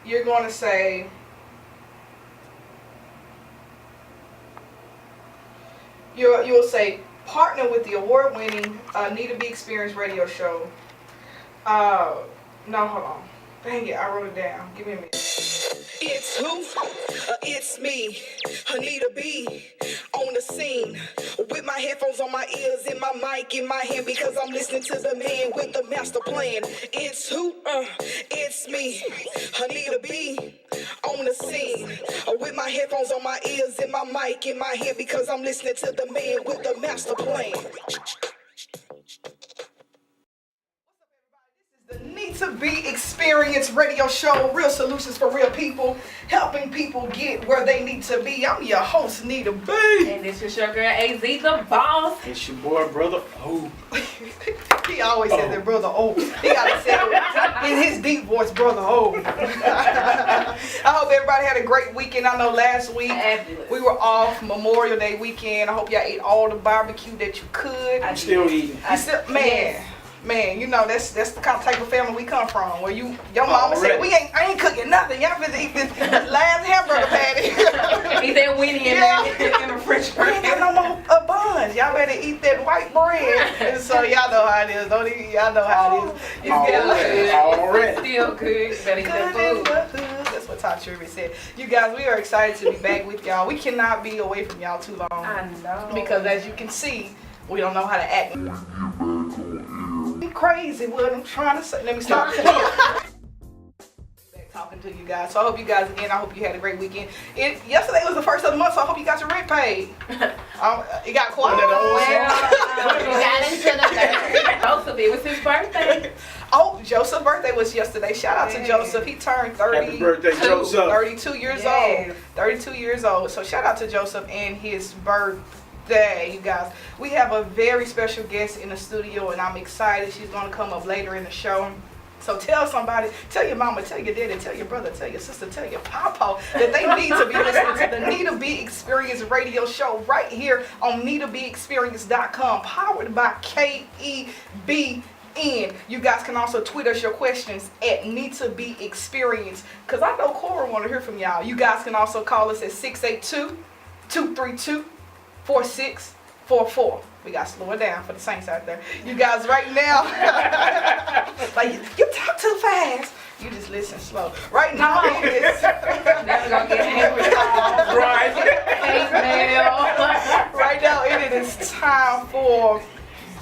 you're going to say, you'll say, partner with the award-winning Nita B Experience radio show. No, hold on. Dang it, I wrote it down. Give me a minute. It's who? It's me, Nita B, on the scene, with my headphones on my ears and my mic in my hand, because I'm listening to the man with the master plan. It's who? It's me, Nita B, on the scene, with my headphones on my ears and my mic in my hand, because I'm listening to the man with the master plan. The Nita B Experience radio show, real solutions for real people, helping people get where they need to be. I'm your host, Nita B. And this is your girl, AZ, the boss. It's your boy, brother O. He always said that, brother O. He gotta say it in his deep voice, brother O. I hope everybody had a great weekend. I know last week we were off Memorial Day weekend. I hope y'all ate all the barbecue that you could. I'm still eating. Man, you know that's the kind of type of family we come from, where your mama said I ain't cooking nothing. Y'all finna eat this last hamburger patty. Eat that Winnie in the refrigerator. We ain't got no more buns. Y'all better eat that white bread. And so y'all know how it is. Y'all know how it is. It's Already. still good. Better eat that food. That's what Todd Shirley said. You guys, we are excited to be back with y'all. We cannot be away from y'all too long. I know. Because as you can see, we don't know how to act. Crazy what I'm trying to say. Let me stop talking to you guys. So I hope you guys, again, I hope you had a great weekend. Yesterday was the first of the month, so I hope you got your rent paid. It got quiet. We got into the Joseph, it was his birthday. Oh, Joseph's birthday was yesterday. Shout out to Joseph. He turned 30. Happy birthday, Joseph. 32 years old. 32 years old. So shout out to Joseph and his birthday, you guys. We have a very special guest in the studio, and I'm excited. She's going to come up later in the show. So tell somebody, tell your mama, tell your daddy, tell your brother, tell your sister, tell your papa that they need to be listening to the Nita B Experience radio show right here on NitaBExperience.com, powered by KEBN. You guys can also tweet us your questions at Nita B Experience, because I know Cora want to hear from y'all. You guys can also call us at 682-232-4644. We got to slow it down for the saints out there. You guys right now, like you talk too fast. You just listen slow. Right now it is. Never gonna get angry. Right. Right now it is time for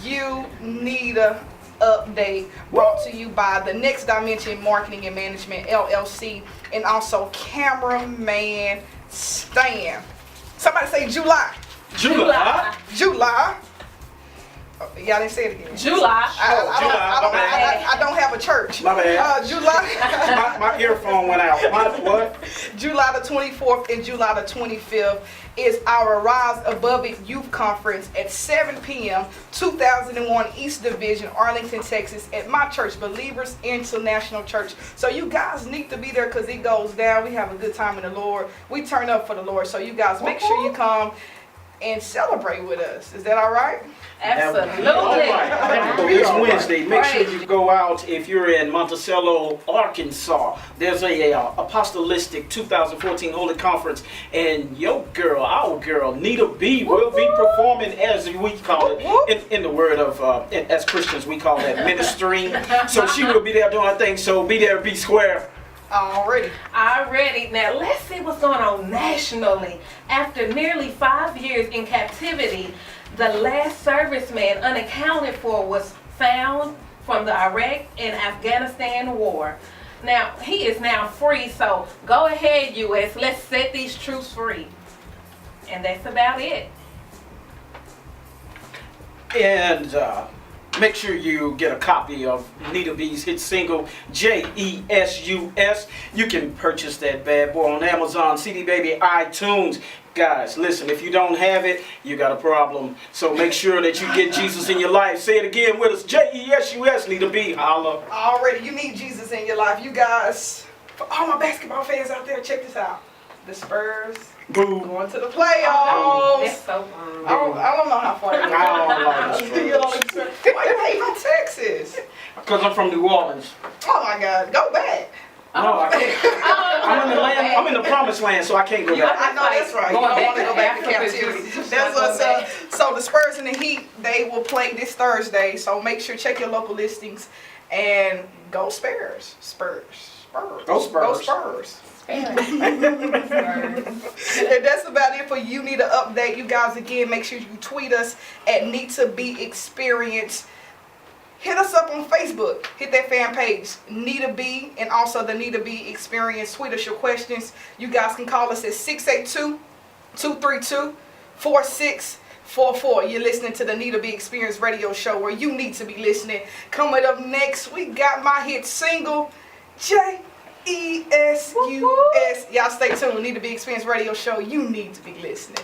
You Nita Update, brought to you by the Next Dimension Marketing and Management LLC, and also Cameraman Stan. Somebody say July. July. Y'all didn't say it again. July. I don't have a church. My bad. July. my earphone went out. What? July the 24th and July the 25th is our Rise Above It Youth Conference at 7 p.m. 2001 East Division, Arlington, Texas, at my church, Believers International Church. So you guys need to be there because it goes down. We have a good time in the Lord. We turn up for the Lord. So you guys make sure you come and celebrate with us. Is that all right? Absolutely. All right. It's Wednesday. Make sure you go out if you're in Monticello, Arkansas. There's a Apostolistic 2014 Holy Conference, and your girl, our girl, Nita B, will be performing, as we call it, in the word of, as Christians, we call that ministering. So she will be there doing her thing, so be there, be square. Already. Now let's see what's going on nationally. After nearly 5 years in captivity, the last serviceman unaccounted for was found from the Iraq and Afghanistan war. Now he is now free, so go ahead, U.S. Let's set these troops free. And that's about it. And make sure you get a copy of Nita B's hit single, J-E-S-U-S. You can purchase that bad boy on Amazon, CD Baby, iTunes. Guys, listen, if you don't have it, you got a problem. So make sure that you get Jesus in your life. Say it again with us, J-E-S-U-S, Nita B, holla. Already, you need Jesus in your life. You guys, for all my basketball fans out there, check this out. The Spurs going to the playoffs. That's so fun. I don't know how far they go. Why you hating on Texas? Because I'm from New Orleans. Oh my God, go back. No, I can't. I'm in the promised land, so I can't go back. I know that's right. You Going don't want to back go to back to Africa, captivity. just That's not what's going up. So the Spurs and the Heat, they will play this Thursday. So make sure check your local listings and go Spurs. Spurs. Go Spurs. Go Spurs. And that's about it for You Need an Update. You guys, again, make sure you tweet us at Nita B Experience. Hit us up on Facebook. Hit that fan page, Nita B, and also the Nita B Experience. Tweet us your questions. You guys can call us at 682-232-4644. You're listening to the Nita B Experience radio show where you need to be listening. Coming up next, we got my hit single, J-E-S-U-S. Y'all stay tuned. Nita B Experience radio show. You need to be listening.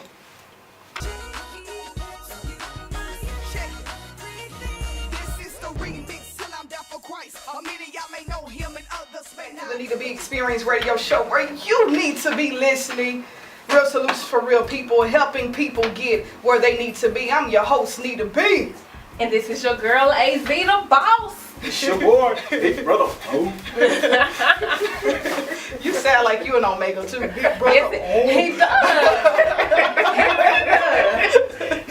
The Nita B Experience radio show where you need to be listening. Real solutions for real people, helping people get where they need to be. I'm your host, Nita B. And this is your girl, AZ the Boss. It's your boy, Big Brother. Oh. You sound like you an Omega too, Big Brother. Yes, he does.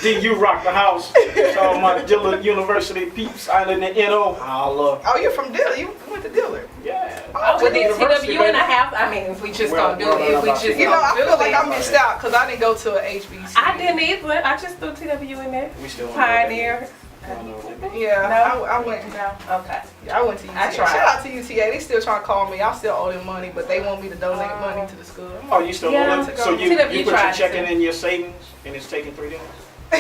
Then you rock the house. So my Dillard University peeps out in the NO. Holla. Oh, you're from Dillard. You went to Dillard. Yeah. Oh, with the University, TW and a baby. half. I mean, if we just Well, gonna do it, if we just You know, I feel like I it. missed out because I didn't go to a HBC. I didn't either. I just threw TW in there. We still Pioneer. I don't know what they do. Yeah, No? I went. No. Okay. I went to UTA. I tried. Shout out to UTA. They still trying to call me. I still owe them money, but they want me to donate money to the school. Oh, you still Yeah. doing it? So you TW put your tried checking to. in your savings and it's taking 3 days? Oh,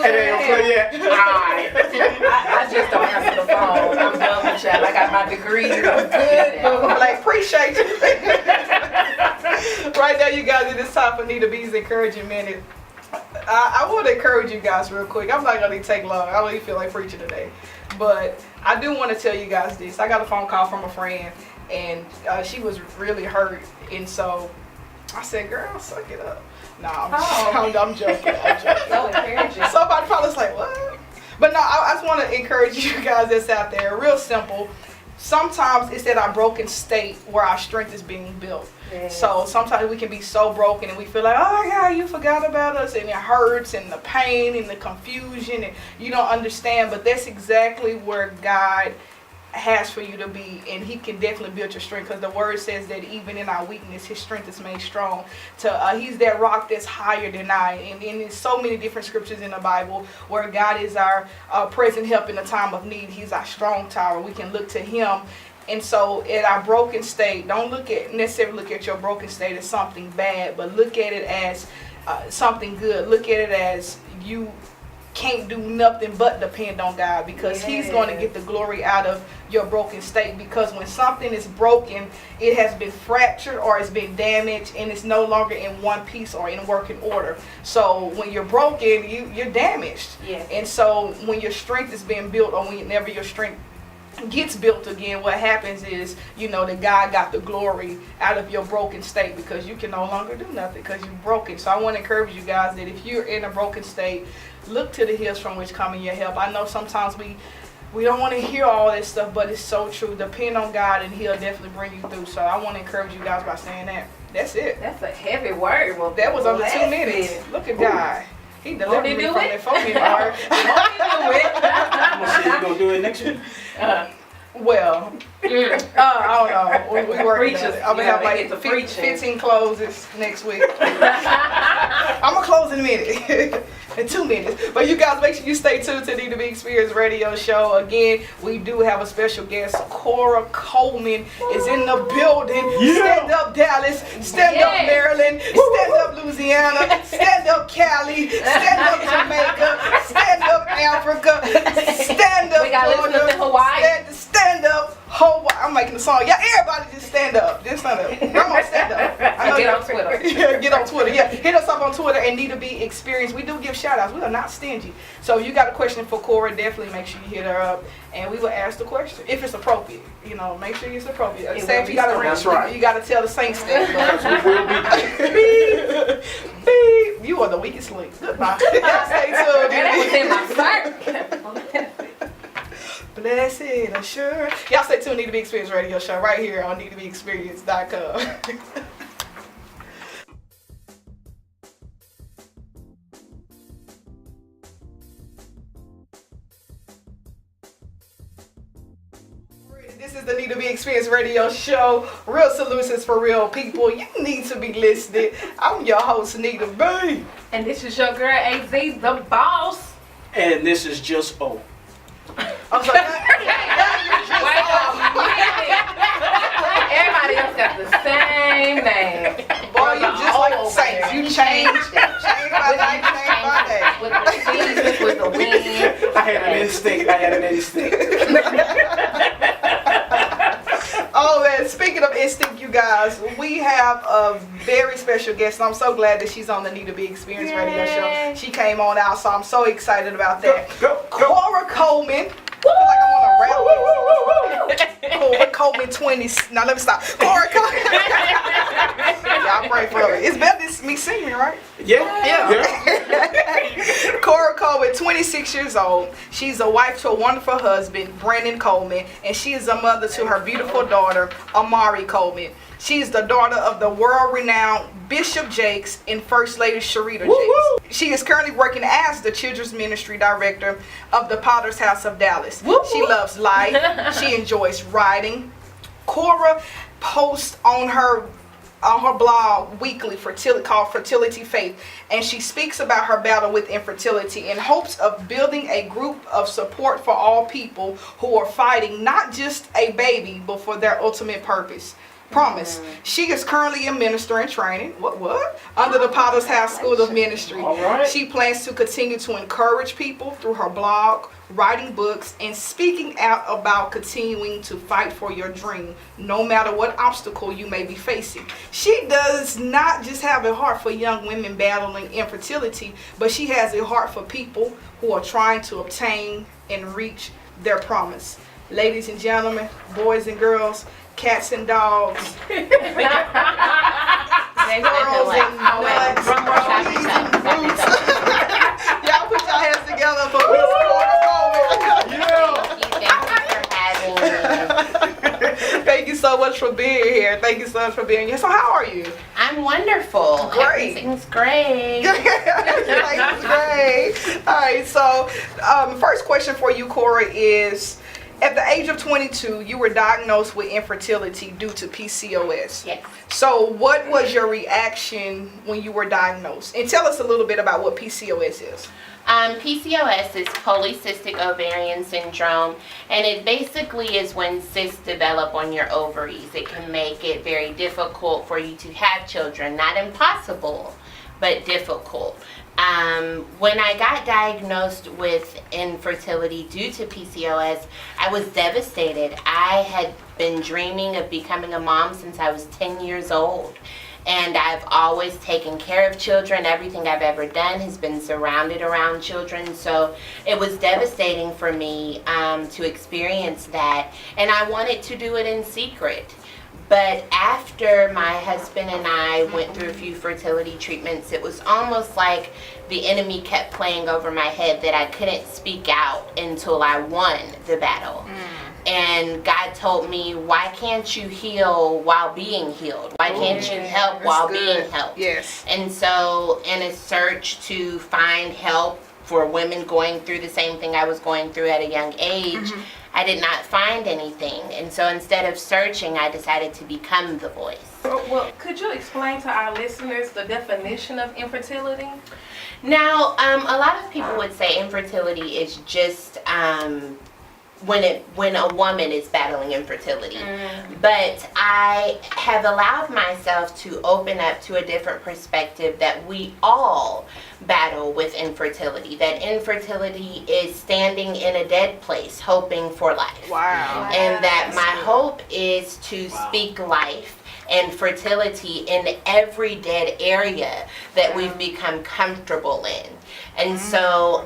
It ain't gonna play yet. Alright. I just don't answer the phone. I'm done with y'all. I got my degree. I'm good. I'm like, appreciate you. Right now, you guys, it is time for Nita B's Encouraging Minute. I want to encourage you guys real quick. I'm not going to take long. I don't even feel like preaching today. But I do want to tell you guys this. I got a phone call from a friend, and she was really hurt. And so I said, girl, suck it up. No, I'm joking. So encouraging. Somebody probably was like, what? But no, I just want to encourage you guys that's out there. Real simple. Sometimes it's at our broken state where our strength is being built. Yes. So sometimes we can be so broken and we feel like, oh yeah, you forgot about us, and it hurts, and the pain and the confusion, and you don't understand. But that's exactly where God has for you to be, and He can definitely build your strength, because the word says that even in our weakness His strength is made strong. He's that rock that's higher than I, and there's so many different scriptures in the Bible where God is our present help in the time of need. He's our strong tower. We can look to Him. And so at our broken state, don't necessarily look at your broken state as something bad, but look at it as something good. Look at it as you can't do nothing but depend on God, because He's going to get the glory out of your broken state. Because when something is broken, it has been fractured or it's been damaged, and it's no longer in one piece or in working order. So when you're broken, you're damaged. Yes. And so when your strength is being built, or whenever your strength gets built again, what happens is, that God got the glory out of your broken state, because you can no longer do nothing because you're broken. So I want to encourage you guys that if you're in a broken state, look to the hills from which coming your help. I know sometimes we don't want to hear all this stuff, but it's so true. Depend on God and He'll definitely bring you through. So I want to encourage you guys by saying that. That's it. That's a heavy word. Well, That was under 2 bless minutes. it. Look at God. He delivered me do from it? that 4 minute mark. I'm gonna see you gonna do it next week. Well, I don't know. We working on it. I'm gonna have like the preaching. 15 closes next week. I'm gonna close in a minute. In 2 minutes. But you guys, make sure you stay tuned to the Nita B Experience radio show. Again, we do have a special guest. Cora Coleman is in the building. Yeah. Stand up Dallas, stand up Maryland, stand up Louisiana, stand up Cali, stand up Jamaica, stand up Africa, stand up We got Florida, listeners in Hawaii. stand up Hawaii. I'm making a song. Yeah, everybody just stand up. Just stand up. I'm gonna stand up. I know Get you- on Twitter. Yeah, get on Twitter. Yeah, hit us up on Twitter and Nita B Experience. We do give shout outs. We are not stingy. So if you got a question for Cora, definitely make sure you hit her up and we will ask the question if it's appropriate. Make sure it's appropriate. It Say will if be you gotta so. That's right. You gotta tell the Saints that. Because we will be Beep. Beep. You are the weakest link. Goodbye. Stay tuned. And that was in my Blessed assurance. Y'all stay tuned to Need to Be Experienced Radio Show right here on needtobeexperienced.com. This is the Need to Be Experienced Radio Show. Real solutions for real people. You need to be listening. I'm your host, Nita B. And this is your girl, AZ, the boss. And this is just O. I'm sorry. Everybody else got the same name. Boy, you just like the Saints. You changed it. Changed my name, changed my name. With the seasons, with the wind. I had an instinct. Oh man, speaking of instinct, you guys, we have a very special guest, and I'm so glad that she's on the Need to Be Experienced Radio Show. She came on out, so I'm so excited about that. Go. Cora Coleman. I feel like I'm on a rap. Cora Coleman 20. Now let me stop. Cora Coleman. Y'all pray for me. It's better than me singing, right? Yeah. Cora Coleman, 26 years old. She's a wife to a wonderful husband, Brandon Coleman, and she is a mother to her beautiful daughter, Amari Coleman. She is the daughter of the world-renowned Bishop Jakes and First Lady Sharita Jakes. She is currently working as the Children's Ministry Director of the Potter's House of Dallas. She loves life. She enjoys writing. Cora posts on her blog weekly called Fertility Faith, and she speaks about her battle with infertility in hopes of building a group of support for all people who are fighting not just a baby but for their ultimate promise. She is currently a minister in training. What? Under the Potter's House School of Ministry. All right. She plans to continue to encourage people through her blog, writing books, and speaking out about continuing to fight for your dream, no matter what obstacle you may be facing. She does not just have a heart for young women battling infertility, but she has a heart for people who are trying to obtain and reach their promise. Ladies and gentlemen, boys and girls, cats and dogs, squirrels and nuts, trees and fruits. Y'all put your hands together for Miss Cora Coleman. Thank you so much for being here. So how are you? I'm wonderful. Great. Everything's great. Everything's great. All right, so first question for you, Cora, is at the age of 22, you were diagnosed with infertility due to PCOS. Yes. So what was your reaction when you were diagnosed? And tell us a little bit about what PCOS is. PCOS is polycystic ovarian syndrome, and it basically is when cysts develop on your ovaries. It can make it very difficult for you to have children. Not impossible, but difficult. When I got diagnosed with infertility due to PCOS, I was devastated. I had been dreaming of becoming a mom since I was 10 years old. And I've always taken care of children. Everything I've ever done has been surrounded around children. So it was devastating for me to experience that. And I wanted to do it in secret. But after my husband and I went through a few fertility treatments, it was almost like the enemy kept playing over my head that I couldn't speak out until I won the battle. And God told me, why can't you heal while being healed? Why can't you help while being helped? Yes. And so in a search to find help for women going through the same thing I was going through at a young age, I did not find anything. And so instead of searching, I decided to become the voice. Well, could you explain to our listeners the definition of infertility? Now, a lot of people would say infertility is just when a woman is battling infertility. But I have allowed myself to open up to a different perspective that we all battle with infertility. That infertility is standing in a dead place, hoping for life. Wow. And that my hope is to speak life and fertility in every dead area that we've become comfortable in. And so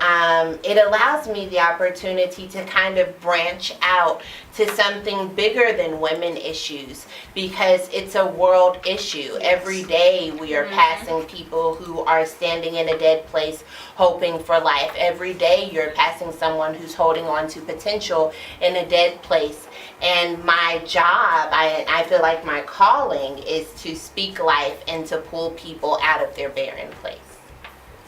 it allows me the opportunity to kind of branch out to something bigger than women issues, because it's a world issue. Every day we are passing people who are standing in a dead place hoping for life. Every day you're passing someone who's holding on to potential in a dead place. And my job, I feel like my calling is to speak life and to pull people out of their barren place.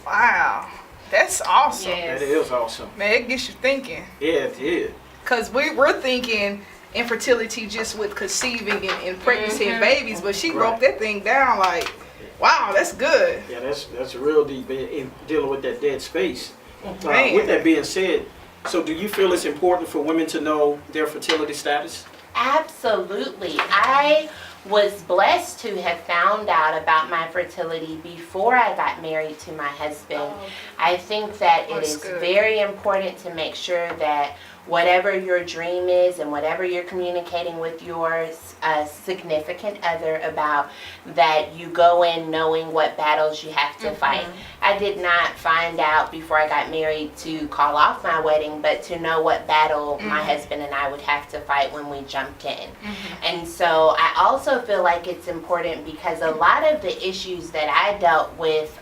Wow. That's awesome. Yes. That is awesome. Man, it gets you thinking. Yeah, it is. Because we're thinking infertility just with conceiving and pregnancy and babies, but she broke that thing down like, wow, that's good. Yeah, that's real deep in dealing with that dead space. Man. With that being said, so do you feel it's important for women to know their fertility status? Absolutely. I was blessed to have found out about my fertility before I got married to my husband. I think that it is very important to make sure that whatever your dream is and whatever you're communicating with your significant other about, that you go in knowing what battles you have to fight. I did not find out before I got married to call off my wedding, but to know what battle my husband and I would have to fight when we jumped in. And so I also feel like it's important because a lot of the issues that I dealt with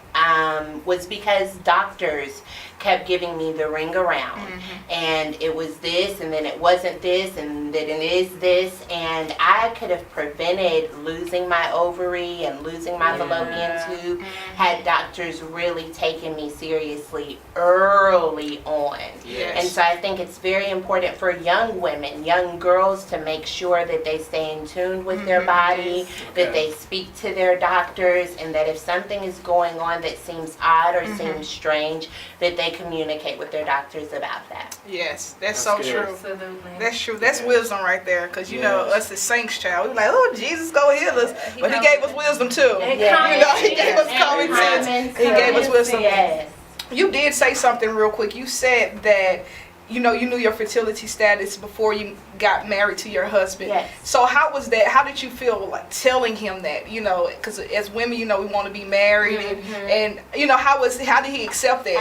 was because doctors kept giving me the ring around, and it was this and then it wasn't this and then it is this, and I could have prevented losing my ovary and losing my fallopian tube had doctors really taken me seriously early on. And so I think it's very important for young women, young girls, to make sure that they stay in tune with their body, that they speak to their doctors, and that if something is going on that seems odd or seems strange, that they communicate with their doctors about that. Yes, that's so good. true. Absolutely. That's true. That's wisdom right there. Because, you know, us as saints, child, we're like, oh, Jesus go heal us. But he gave us wisdom, too. And You know, he gave us common sense. He gave us wisdom. Yes. You did say something real quick. You said that, you know, you knew your fertility status before you got married to your husband. Yes. So how was that? How did you feel like telling him that? You know, because as women, you know, we want to be married, and you know, how did he accept that?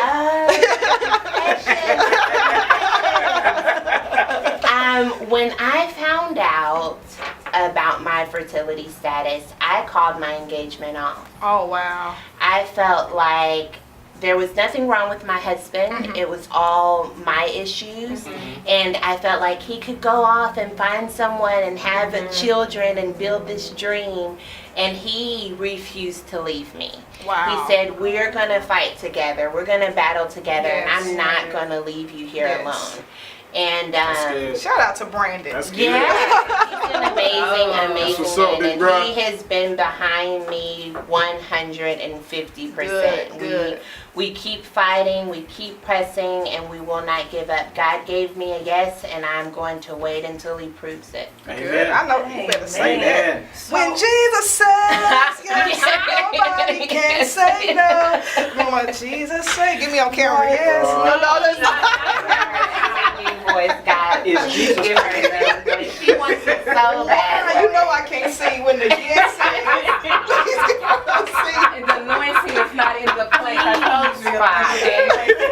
When I found out about my fertility status, I called my engagement off. Oh wow. I felt like there was nothing wrong with my husband. It was all my issues. And I felt like he could go off and find someone and have children and build this dream. And he refused to leave me. Wow. He said, we're going to fight together. We're going to battle together. Yes. And I'm not going to leave you here alone. And shout out to Brandon. That's good. yeah, he's an amazing what's up, man, big and bro. he has been behind me 150%. Good. We keep fighting, we keep pressing, and we will not give up. God gave me a yes, and I'm going to wait until He proves it. Good. I know you better say that. Amen. When Jesus says yes, nobody can say no. When Jesus say, get me on camera. Yes. No, that's not. Voice, God, Is please Jesus- give her that voice. She wants it so bad. You know I can't sing when the yes says. Please give her a sing. And the anointing is not in the place. I told you.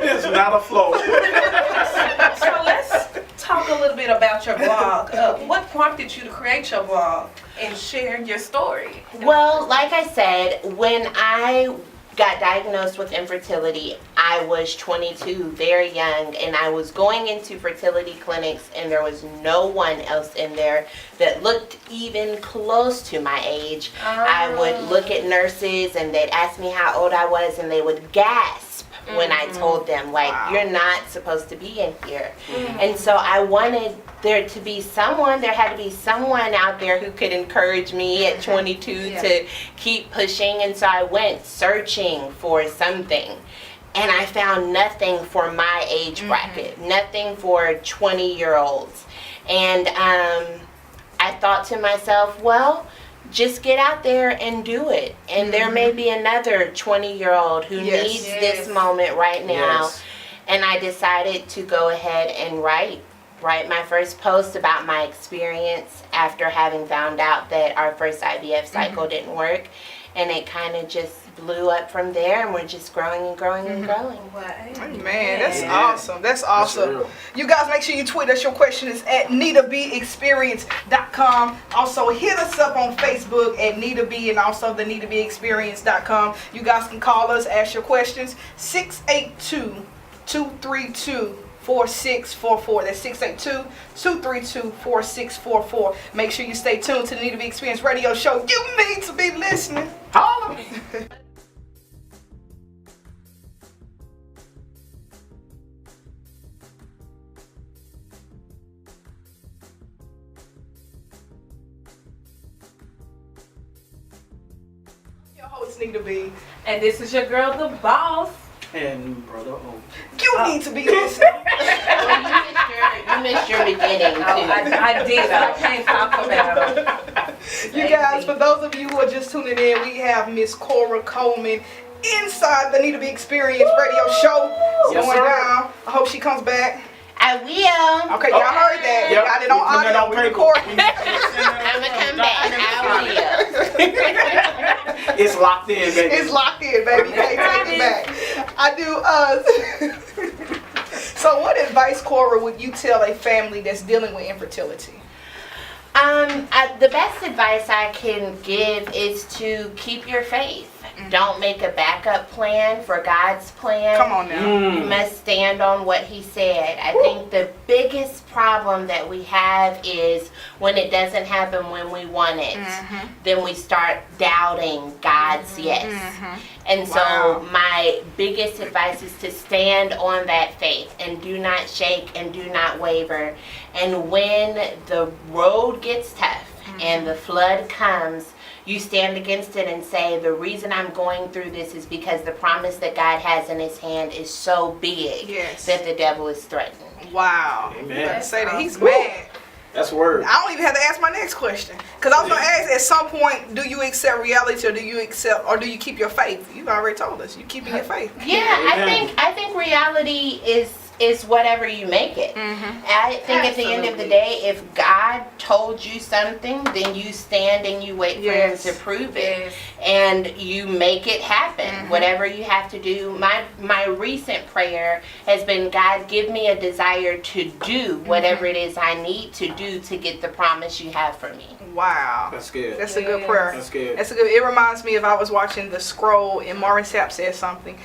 It's not a flow. So let's talk a little bit about your blog. What prompted you to create your blog and share your story? Well, like I said, when I got diagnosed with infertility, I was 22, very young, and I was going into fertility clinics, and there was no one else in there that looked even close to my age. I would look at nurses, and they'd ask me how old I was, and they would gasp when I told them, like, you're not supposed to be in here. And so I wanted there to be someone, there had to be someone out there who could encourage me at 22 to keep pushing. And so I went searching for something, and I found nothing for my age bracket, nothing for 20-year-olds. And I thought to myself, well, just get out there and do it. And there may be another 20-year-old who needs this moment right now. Yes. And I decided to go ahead and write write my first post about my experience after having found out that our first IVF cycle didn't work. And it kind of just blew up from there, and we're just growing and growing and growing. Man, that's awesome. That's awesome. You guys make sure you tweet us your questions at NitaBExperience.com. Also, hit us up on Facebook at NitaB and also the NitaBExperience.com. You guys can call us, ask your questions, 682-232-4644. That's 682-232-4644. Make sure you stay tuned to the Nita B Experience Radio Show. You need to be listening. Holla! Your host Nita B. And this is your girl, the boss. And Brother O. You need to be listening. You missed your beginning too. I did. I can't talk about it. You guys, for those of you who are just tuning in, we have Miss Cora Coleman inside the Nita B Experience Radio Show. It's Yes, going sir. down. I hope she comes back. I will. Okay, y'all heard that. We Yep. got it on We put that audio. on We paper. recording. I'm gonna come back. I It's locked in, baby. It's locked in, baby. You can't take it back. I do. So, what advice, Cora, would you tell a family that's dealing with infertility? The best advice I can give is to keep your faith. Don't make a backup plan for God's plan. Come on now. You must stand on what He said. I think the biggest problem that we have is when it doesn't happen when we want it, then we start doubting God's yes. And so my biggest advice is to stand on that faith and do not shake and do not waver. And when the road gets tough and the flood comes, you stand against it and say, the reason I'm going through this is because the promise that God has in His hand is so big that the devil is threatened. Wow. Amen. You better say that he's mad. That's word. I don't even have to ask my next question. Because I was going to ask, at some point, do you accept reality or do you keep your faith? You already told us. You keeping your faith. Yeah, Amen. I think reality is whatever you make it. I think at the end of the day, if God told you something, then you stand and you wait for Him to prove it, and you make it happen. Whatever you have to do. My recent prayer has been, God, give me a desire to do whatever it is I need to do to get the promise you have for me. Wow. That's good. That's a good prayer. That's good. That's a good. It reminds me of I was watching The Scroll and Marvin Sapp said something.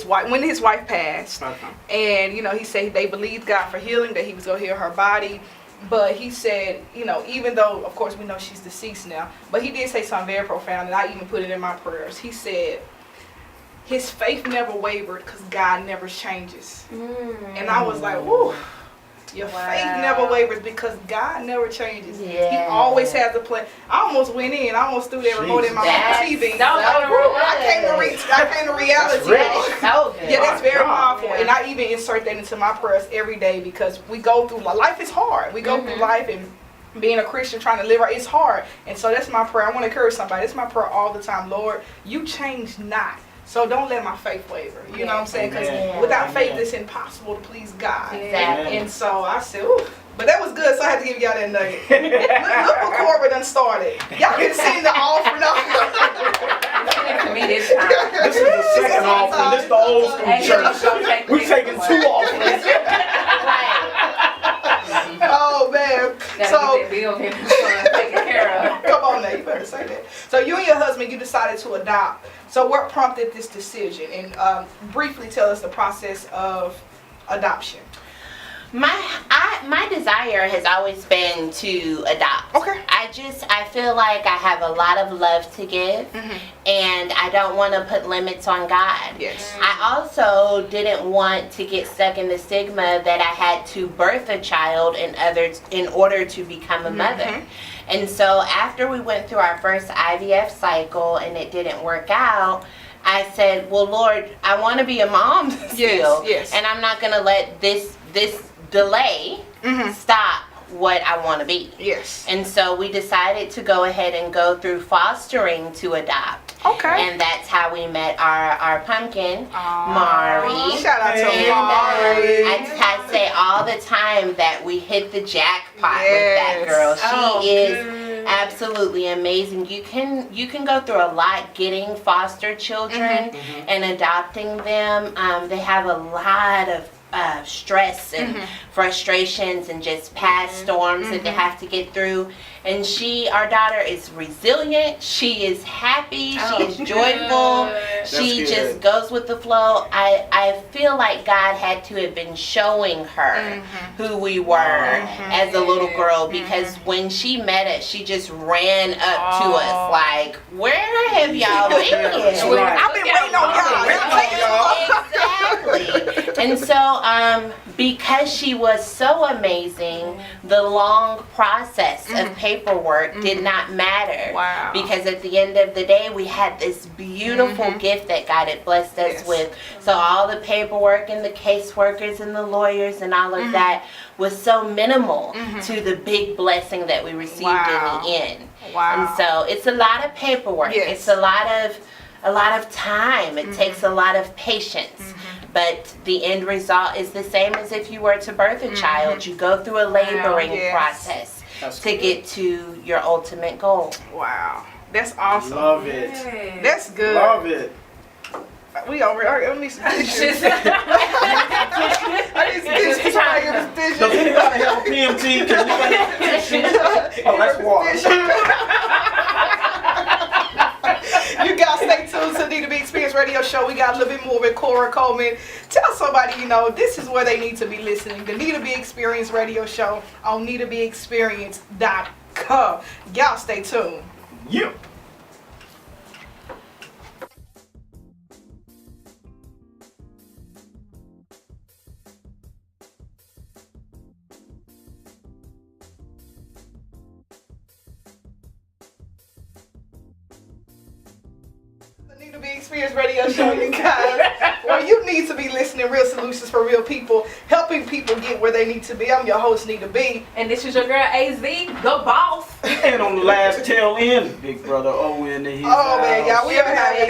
When his wife passed, and he said they believed God for healing, that He was gonna heal her body, but he said, even though of course we know she's deceased now, but he did say something very profound, and I even put it in my prayers. He said his faith never wavered because God never changes, and I was like, whoo. Your faith never wavers because God never changes. He always has a plan. I almost went in. I almost threw that remote in my TV. I came to reality. So good. Yeah, that's very powerful. And I even insert that into my prayers every day because we go through life is hard. We go through life and being a Christian, trying to live right, it's hard. And so that's my prayer. I want to encourage somebody. That's my prayer all the time. Lord, you change not. So don't let my faith waver. You know what I'm saying? Because without faith, it's impossible to please God. Exactly. And so I said, ooh. But that was good, so I had to give y'all that nugget. look what Cora done started. Y'all can see the offering. To me this time. This is the second offering. This is the old school church. We're taking 2 offerings. Oh, man. So, taken care of. come on now, you better say that. So you and your husband, you decided to adopt. So what prompted this decision? And briefly tell us the process of adoption. My desire has always been to adopt. Okay. I feel like I have a lot of love to give, and I don't want to put limits on God. Yes. I also didn't want to get stuck in the stigma that I had to birth a child in order to become a mother. And so after we went through our first IVF cycle and it didn't work out, I said, well, Lord, I want to be a mom still. Yes. And I'm not going to let this delay stop what I want to be. Yes. And so we decided to go ahead and go through fostering to adopt. Okay. And that's how we met our pumpkin, Mari. Shout out to And Mari. I say all the time that we hit the jackpot with Yes. that girl. Oh, She is good. absolutely amazing. You can go through a lot getting foster children and adopting them. They have a lot of stress and frustrations and just past storms that they have to get through. And our daughter is resilient. She is happy. She is joyful. She good. just goes with the flow. I feel like God had to have been showing her who we were as a little girl, because when she met us, she just ran up to us like, "Where have y'all been?" Right. I've been waiting on y'all. Exactly. And so, because she was so amazing, the long process of paperwork did not matter. Wow. Because at the end of the day, we had this beautiful gift that God had blessed us Yes. with. So all the paperwork and the caseworkers and the lawyers and all of that was so minimal to the big blessing that we received Wow. in the end. Wow. And so it's a lot of paperwork. Yes. It's a lot of time. It takes a lot of patience. But the end result is the same as if you were to birth a child. You go through a laboring Yes. process That's to good. get to your ultimate goal. Wow. That's awesome. Love it. That's good. Love it. We over here. Let me see tissues. Just- I need some tissues. Somebody give us tissues. Does anybody have a PMT? Can anybody have tissue? Oh, that's water. You guys stay tuned to Nita B Experience Radio Show. We got a little bit more with Cora Coleman. Tell somebody, this is where they need to be listening. The Nita B Experience Radio Show on NitaBExperience.com. Y'all stay tuned. Yep. The Nita B Experience Radio Show, you guys. Well, you need to be listening. Real solutions for real people, helping people get where they need to be. I'm your host, Nita B. And this is your girl AZ, the boss. And on the last tail end, Big Brother Owen and his Oh man, y'all, we are having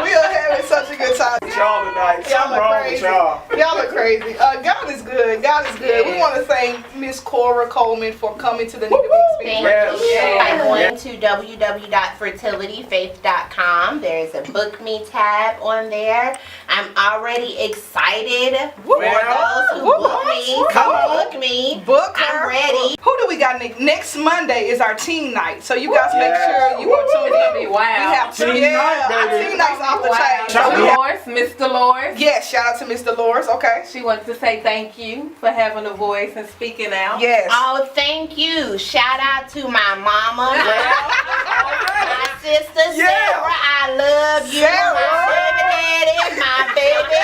we are having such a good time. y'all tonight. Y'all Something are wrong crazy. with y'all. Y'all are crazy. God is good. God is good. We Yeah. want to thank Miss Cora Coleman for coming to the Nita B Thank Experience. you. Yes. By going to www.fertilityfaith.com. There's a book me tab on there. I'm already excited for those who book me. Come on. Book me. Book her. I'm ready. Who do we got next Monday is our teen night. So you guys make Yes. sure you are tuned in. Be wild. We have Teen night, our baby. teen nights off the chain. So we have, Dolores, Miss Dolores. yes, shout out to Miss Dolores. Okay. She wants to say thank you for having a voice and speaking out. Yes. Oh, thank you. Shout out to my mama, my sister Sarah. I love you. Sarah. My baby daddy, my baby.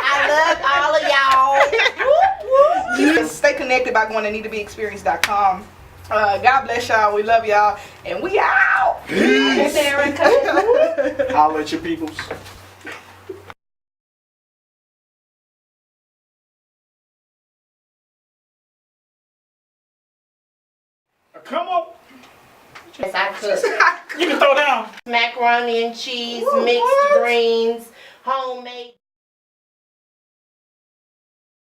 I love all of y'all. Stay connected by going to NitaBExperience.com. God bless y'all. We love y'all. And we out. Peace. Erica. Holla at your peoples. Come on. Yes, I cook You can throw down. macaroni and cheese, What? mixed greens, homemade.